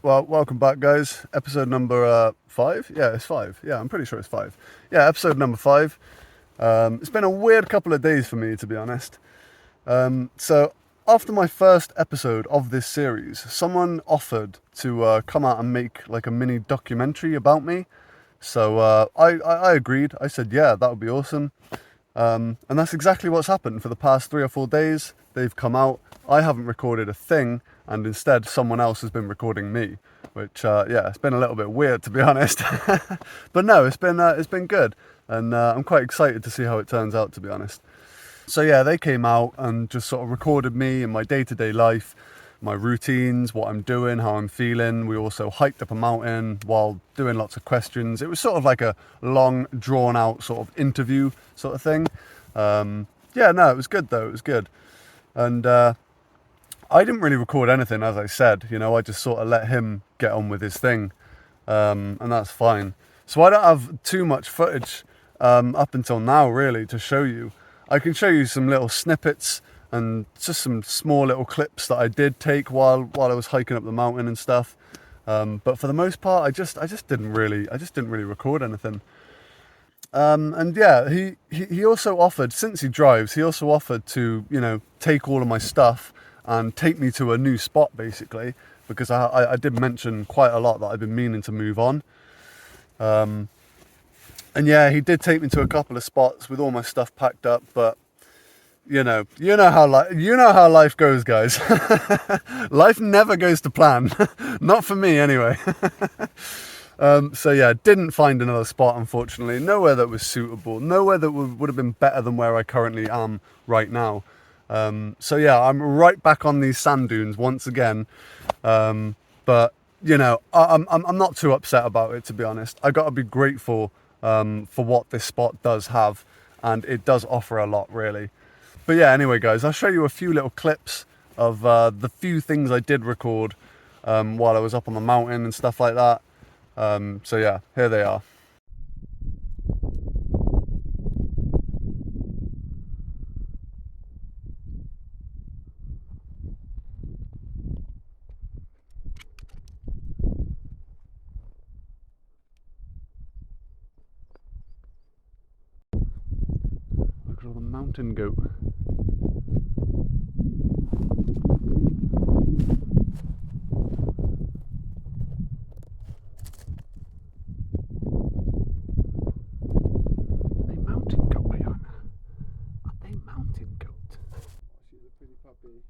Well, welcome back, guys. Episode number 5. Yeah, it's 5. Yeah, I'm pretty sure it's 5. Yeah, episode number 5. It's been a weird couple of days for me, to be honest. So, after my first episode of this series, someone offered to come out and make like a mini documentary about me. So I agreed. I said, yeah, that would be awesome. And that's exactly what's happened for the past 3 or 4 days. They've come out. I haven't recorded a thing, and instead someone else has been recording me, which yeah, it's been a little bit weird, to be honest. But no, it's been good, and I'm quite excited to see how it turns out, to be honest. So yeah, they came out and just sort of recorded me in my day-to-day life, my routines, what I'm doing, how I'm feeling. We also hiked up a mountain while doing lots of questions. It was sort of like a long, drawn-out sort of interview sort of thing. Yeah, no, it was good though. It was good, and I didn't really record anything, as I said. You know, I just sort of let him get on with his thing, and that's fine. So I don't have too much footage up until now, really, to show you. I can show you some little snippets and just some small little clips that I did take while I was hiking up the mountain and stuff. But for the most part, I just didn't really record anything. And yeah, he also offered, since he drives, he also offered to, you know, take all of my stuff and take me to a new spot, basically, because I did mention quite a lot that I've been meaning to move on. And yeah, he did take me to a couple of spots with all my stuff packed up, but you know how life goes, guys. Life never goes to plan. Not for me, anyway. So yeah, didn't find another spot, unfortunately. Nowhere that was suitable. Nowhere that would have been better than where I currently am right now. So yeah, I'm right back on these sand dunes once again. But you know, I'm not too upset about it, to be honest. I got to be grateful for what this spot does have, and it does offer a lot, really. But yeah, anyway, guys, I'll show you a few little clips of the few things I did record while I was up on the mountain and stuff like that. So yeah, here they are. Look at all the mountain goat. Are they mountain goat, Ayana? Are they mountain goat? She's a pretty puppy.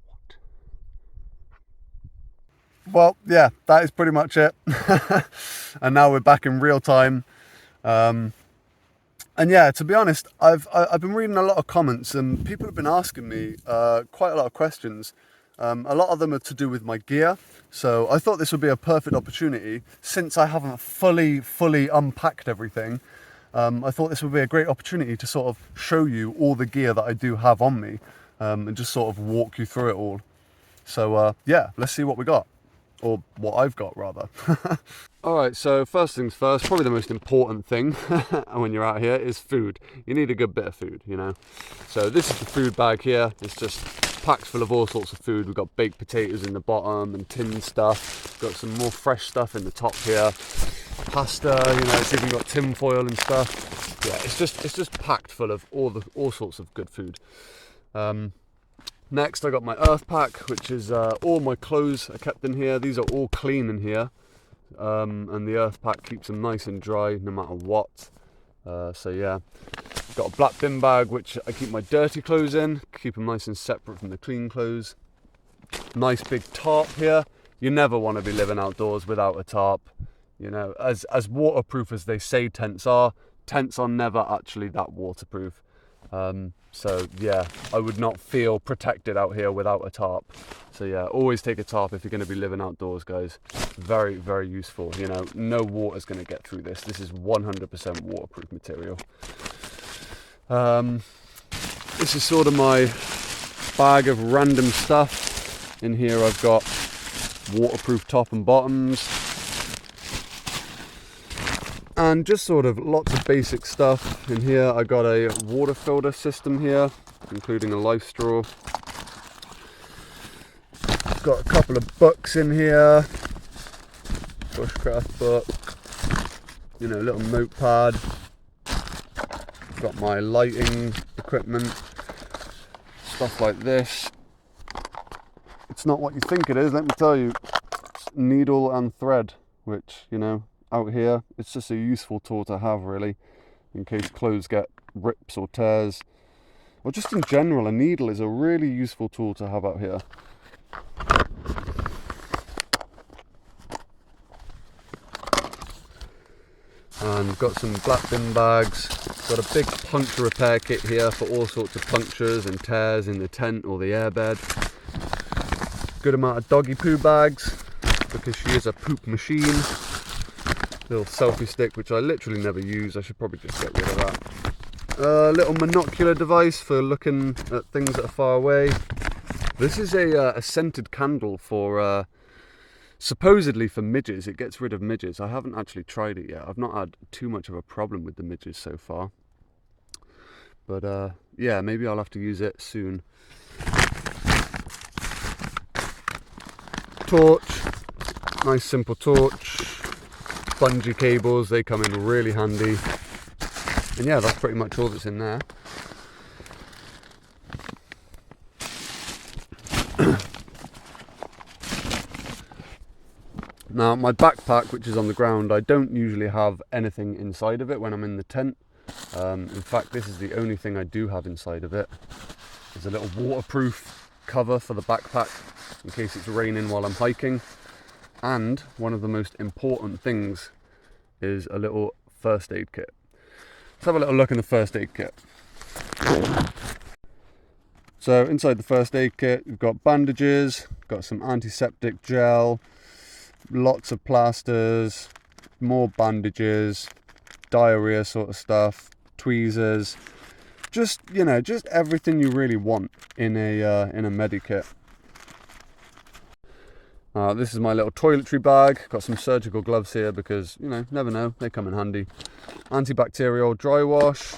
What? Well, yeah, that is pretty much it. And now we're back in real time. And yeah, to be honest, I've been reading a lot of comments, and people have been asking me quite a lot of questions. A lot of them are to do with my gear, so I thought this would be a perfect opportunity, since I haven't fully unpacked everything. I thought this would be a great opportunity to sort of show you all the gear that I do have on me, and just sort of walk you through it all. So yeah, let's see what we got. Or what I've got, rather. Alright, so first things first, probably the most important thing when you're out here is food. You need a good bit of food, you know. So this is the food bag here. It's just packed full of all sorts of food. We've got baked potatoes in the bottom and tinned stuff. Got some more fresh stuff in the top here. Pasta, you know, it's even got tin foil and stuff. Yeah, it's just packed full of all sorts of good food. Next, I got my earth pack, which is all my clothes are kept in here. These are all clean in here, and the earth pack keeps them nice and dry no matter what. So yeah, got a black bin bag, which I keep my dirty clothes in, keep them nice and separate from the clean clothes. Nice big tarp here. You never want to be living outdoors without a tarp. You know, as waterproof as they say tents are never actually that waterproof. So yeah, I would not feel protected out here without a tarp. So yeah, always take a tarp if you're going to be living outdoors, guys. Very, very useful. You know, no water's going to get through this. This is 100% waterproof material. This is sort of my bag of random stuff. In here I've got waterproof top and bottoms, and just sort of lots of basic stuff. In here I got a water filter system here, including a life straw. Got a couple of books in here. Bushcraft book. You know, little notepad. Got my lighting equipment. Stuff like this. It's not what you think it is, let me tell you. It's needle and thread, which, you know, out here, it's just a useful tool to have, really, in case clothes get rips or tears. Or just in general, a needle is a really useful tool to have out here. And got some black bin bags. Got a big puncture repair kit here for all sorts of punctures and tears in the tent or the airbed. Good amount of doggy poo bags, because she is a poop machine. Little selfie stick, which I literally never use. I should probably just get rid of that. A little monocular device for looking at things that are far away. This is a scented candle for supposedly for midges. It gets rid of midges. I haven't actually tried it yet. I've not had too much of a problem with the midges so far. But yeah, maybe I'll have to use it soon. Torch, nice simple torch. Bungee cables, they come in really handy. And yeah, that's pretty much all that's in there. Now, my backpack, which is on the ground, I don't usually have anything inside of it when I'm in the tent. In fact, this is the only thing I do have inside of it. There's a little waterproof cover for the backpack in case it's raining while I'm hiking. And one of the most important things is a little first aid kit. Let's have a little look in the first aid kit. So inside the first aid kit, we've got bandages, got some antiseptic gel, lots of plasters, more bandages, diarrhea sort of stuff, tweezers, just, you know, just everything you really want in a medikit. This is my little toiletry bag. Got some surgical gloves here because, you know, never know, they come in handy. Antibacterial dry wash,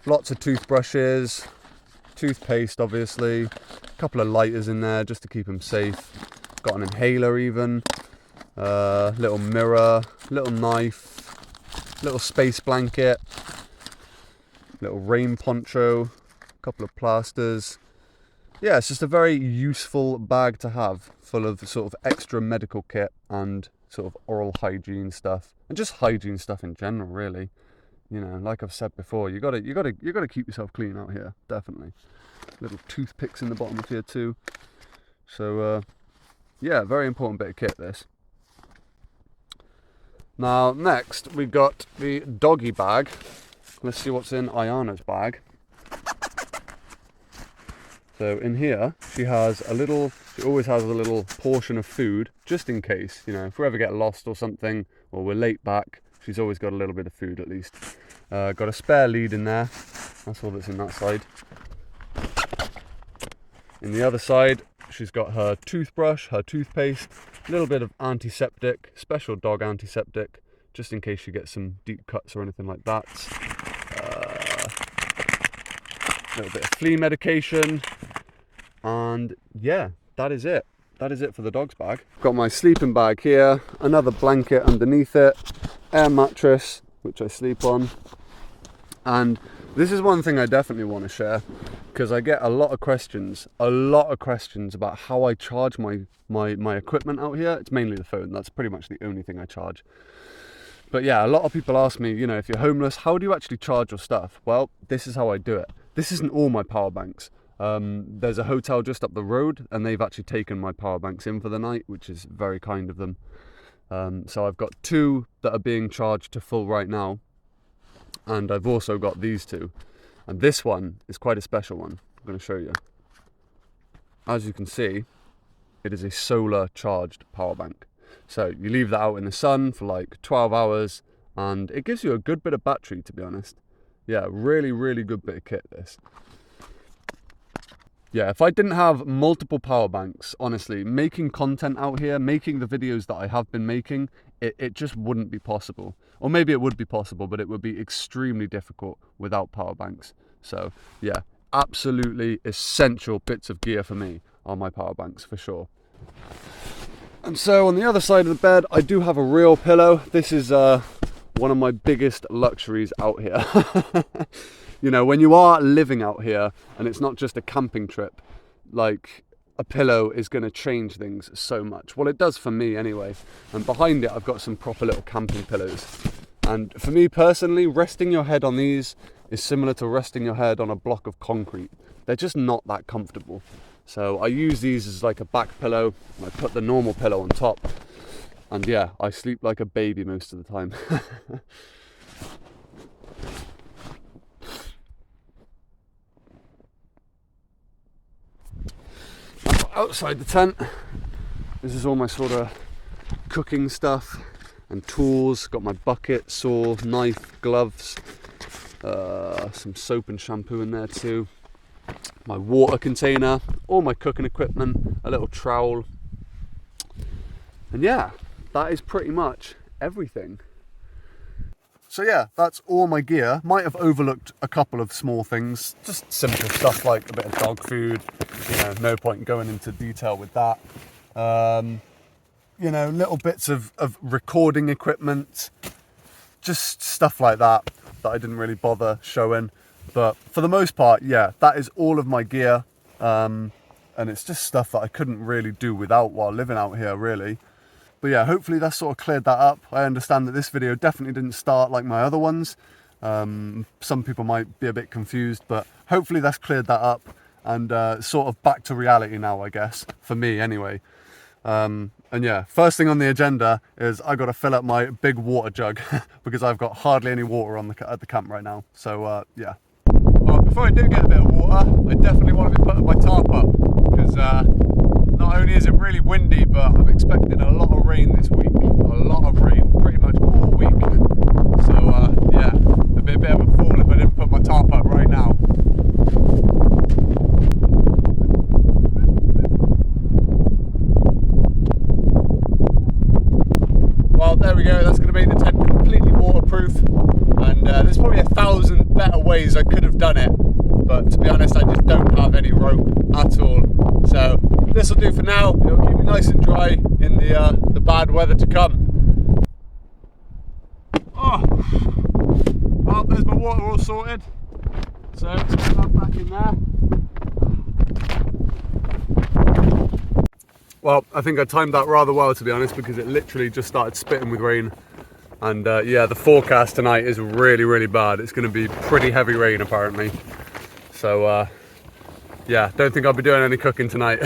lots of toothbrushes, toothpaste obviously, a couple of lighters in there just to keep them safe. Got an inhaler even, little mirror, little knife, little space blanket, little rain poncho, a couple of plasters. Yeah, it's just a very useful bag to have, full of sort of extra medical kit and sort of oral hygiene stuff, and just hygiene stuff in general, really. You know, like I've said before, you gotta keep yourself clean out here, definitely. Little toothpicks in the bottom of here too. So yeah, very important bit of kit, this. Now next we got the doggy bag. Let's see what's in Ayana's bag. So in here, she always has a little portion of food, just in case, you know, if we ever get lost or something, or we're late back, she's always got a little bit of food at least. Got a spare lead in there, that's all that's in that side. In the other side, she's got her toothbrush, her toothpaste, a little bit of antiseptic, special dog antiseptic, just in case she gets some deep cuts or anything like that. A little bit of flea medication, and yeah, that is it. That is it for the dog's bag. Got my sleeping bag here, another blanket underneath it, air mattress, which I sleep on. And this is one thing I definitely want to share, because I get a lot of questions about how I charge my equipment out here. It's mainly the phone, that's pretty much the only thing I charge. But yeah, a lot of people ask me, you know, if you're homeless, how do you actually charge your stuff? Well, this is how I do it. This isn't all my power banks. There's a hotel just up the road, and they've actually taken my power banks in for the night, which is very kind of them. So I've got 2 that are being charged to full right now, and I've also got these 2. And this one is quite a special one. I'm going to show you. As you can see, it is a solar charged power bank. So you leave that out in the sun for like 12 hours, and it gives you a good bit of battery, to be honest. Yeah, really, really good bit of kit, this. Yeah, if I didn't have multiple power banks, honestly, making content out here, making the videos that I have been making, it just wouldn't be possible. Or maybe it would be possible, but it would be extremely difficult without power banks. So yeah, absolutely essential bits of gear for me are my power banks, for sure. And so on the other side of the bed, I do have a real pillow. This is one of my biggest luxuries out here. You know, when you are living out here and it's not just a camping trip, like, a pillow is going to change things so much. Well, it does for me anyway. And behind it, I've got some proper little camping pillows. And for me personally, resting your head on these is similar to resting your head on a block of concrete. They're just not that comfortable. So I use these as like a back pillow. I put the normal pillow on top. And yeah, I sleep like a baby most of the time. Outside the tent, this is all my sort of cooking stuff and tools. Got my bucket, saw, knife, gloves, some soap and shampoo in there too. My water container, all my cooking equipment, a little trowel. And yeah, that is pretty much everything. So yeah, that's all my gear. Might have overlooked a couple of small things, just simple stuff like a bit of dog food. You know, no point in going into detail with that. You know, little bits of recording equipment, just stuff like that I didn't really bother showing. But for the most part, yeah, that is all of my gear. And it's just stuff that I couldn't really do without while living out here, really. But yeah, hopefully that's sort of cleared that up. I understand that this video definitely didn't start like my other ones. Some people might be a bit confused, but hopefully that's cleared that up and sort of back to reality now, I guess, for me anyway. And yeah, first thing on the agenda is I got to fill up my big water jug because I've got hardly any water on at the camp right now. So yeah. Well, before I do get a bit of water, I definitely want to be putting my tarp up because not only is it really windy, but I'm expecting a lot of rain this week. A lot of rain, pretty much all week. So yeah, it'd be a bit of a fool if I didn't put my tarp up right now. Well, there we go. That's going to make the tent completely waterproof. And there's probably 1,000 better ways I could have done it. But to be honest, I just don't have any rope at all. So this will do for now. It'll keep me nice and dry in the bad weather to come. Oh, well, there's my water all sorted. So let's put that back in there. Well, I think I timed that rather well, to be honest, because it literally just started spitting with rain. And yeah, the forecast tonight is really, really bad. It's going to be pretty heavy rain, apparently. So yeah, don't think I'll be doing any cooking tonight.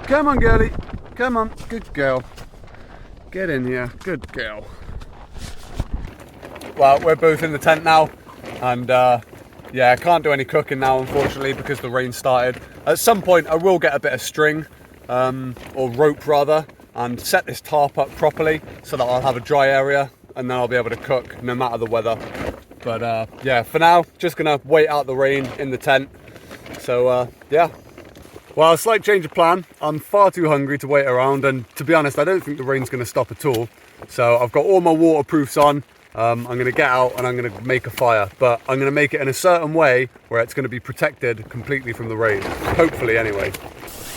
Come on, girlie. Come on. Good girl. Get in here. Good girl. Well, we're both in the tent now. And yeah, I can't do any cooking now, unfortunately, because the rain started. At some point, I will get a bit of string, or rope rather, and set this tarp up properly so that I'll have a dry area and then I'll be able to cook no matter the weather. But yeah, for now, just gonna wait out the rain in the tent. So yeah. Well, a slight change of plan. I'm far too hungry to wait around, and to be honest, I don't think the rain's gonna stop at all. So I've got all my waterproofs on. I'm gonna get out and I'm gonna make a fire, but I'm gonna make it in a certain way where it's gonna be protected completely from the rain. Hopefully, anyway.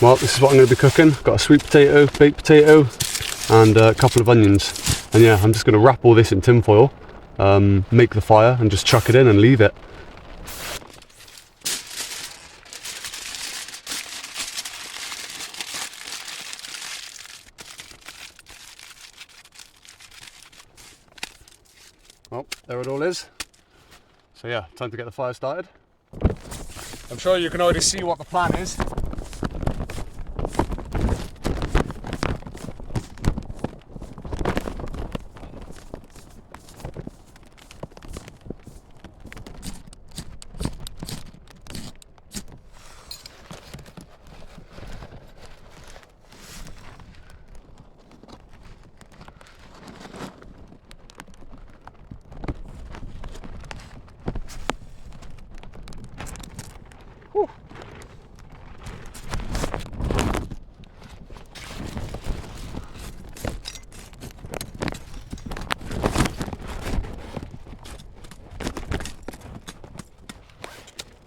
Well, this is what I'm gonna be cooking. Got a sweet potato, baked potato, and a couple of onions. And yeah, I'm just gonna wrap all this in tin foil, make the fire, and just chuck it in and leave it. Well, there it all is. So yeah, time to get the fire started. I'm sure you can already see what the plan is. Whew.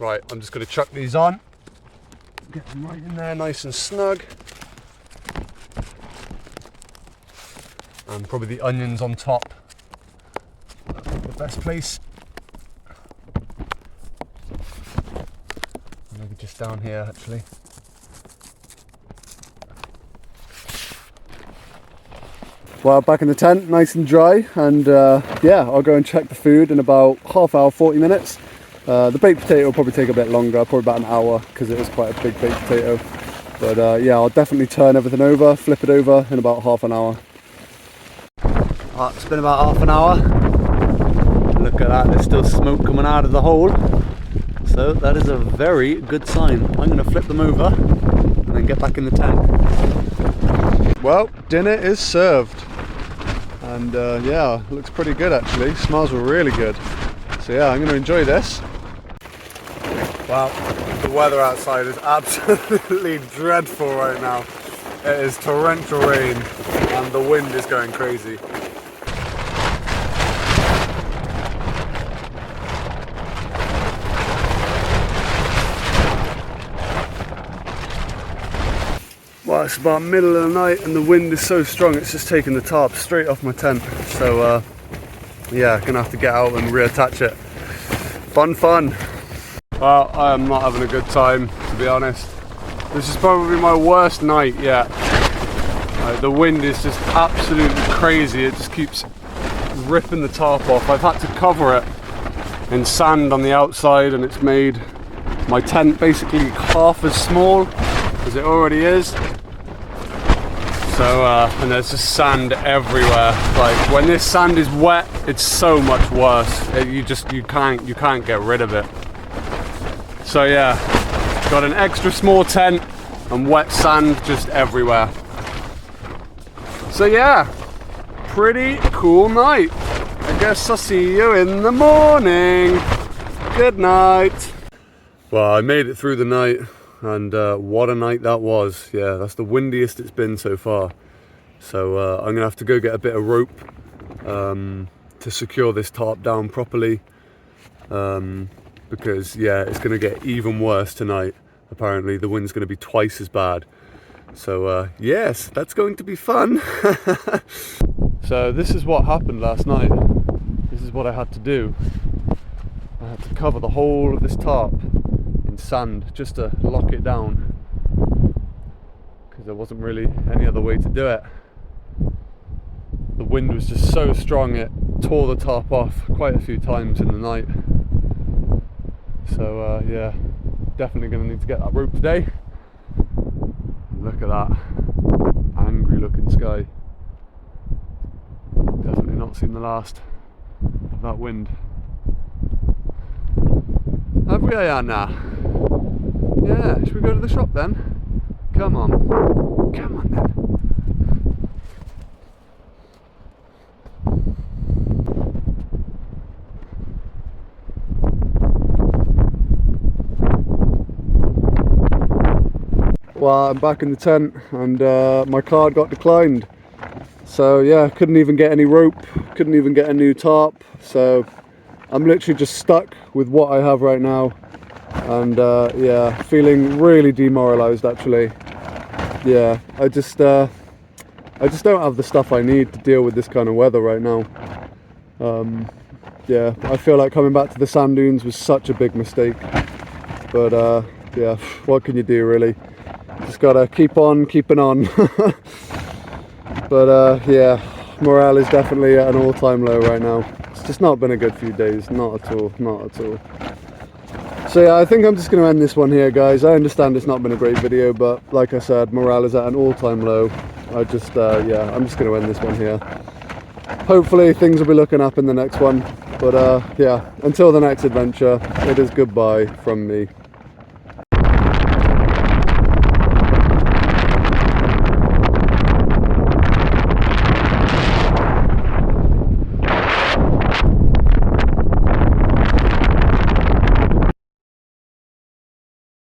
Right, I'm just going to chuck these on. Get them right in there, nice and snug. And probably the onions on top. That's the best place. Maybe just down here actually. Well, back in the tent, nice and dry, and yeah, I'll go and check the food in about half hour, 40 minutes. The baked potato will probably take a bit longer, probably about an hour, because it is quite a big baked potato. But yeah, I'll definitely turn everything over, flip it over in about half an hour. It's been about half an hour. Look at that, there's still smoke coming out of the hole. So that is a very good sign. I'm going to flip them over and then get back in the tent. Well, dinner is served. And yeah, looks pretty good actually. Smells really good. So yeah, I'm going to enjoy this. Wow, the weather outside is absolutely dreadful right now. It is torrential rain and the wind is going crazy. Well, it's about middle of the night and the wind is so strong it's just taking the tarp straight off my tent. So yeah, gonna have to get out and reattach it. Fun. Well, I am not having a good time, to be honest. This is probably my worst night yet. The wind is just absolutely crazy. It just keeps ripping the tarp off. I've had to cover it in sand on the outside and it's made my tent basically half as small as it already is. So and there's just sand everywhere. Like when this sand is wet, it's so much worse. You can't get rid of it. So yeah, got an extra small tent and wet sand just everywhere. So yeah, pretty cool night. I guess I'll see you in the morning. Good night. Well, I made it through the night. And what a night that was. Yeah, that's the windiest it's been so far. So I'm gonna have to go get a bit of rope to secure this tarp down properly, because yeah, it's gonna get even worse tonight. Apparently the wind's gonna be twice as bad. So yes, that's going to be fun. So this is what happened last night. This is what I had to do. I had to cover the whole of this tarp sand just to lock it down, because there wasn't really any other way to do it. The wind was just so strong it tore the tarp off quite a few times in the night. So yeah, definitely going to need to get that rope today. Look at that angry looking sky. Definitely not seen the last of that wind. Have we, Ayana? Yeah, should we go to the shop then? Come on. Come on then. Well, I'm back in the tent and my card got declined. So yeah, couldn't even get any rope, couldn't even get a new tarp. So I'm literally just stuck with what I have right now. And yeah, feeling really demoralized actually. Yeah, I just don't have the stuff I need to deal with this kind of weather right now. Yeah, I feel like coming back to the sand dunes was such a big mistake. But yeah, what can you do really? Just gotta keep on keeping on. But yeah, morale is definitely at an all-time low right now. It's just not been a good few days, not at all. So yeah, I think I'm just going to end this one here, guys. I understand it's not been a great video, but like I said, morale is at an all-time low. I just, yeah, I'm just going to end this one here. Hopefully things will be looking up in the next one. But yeah, until the next adventure, it is goodbye from me.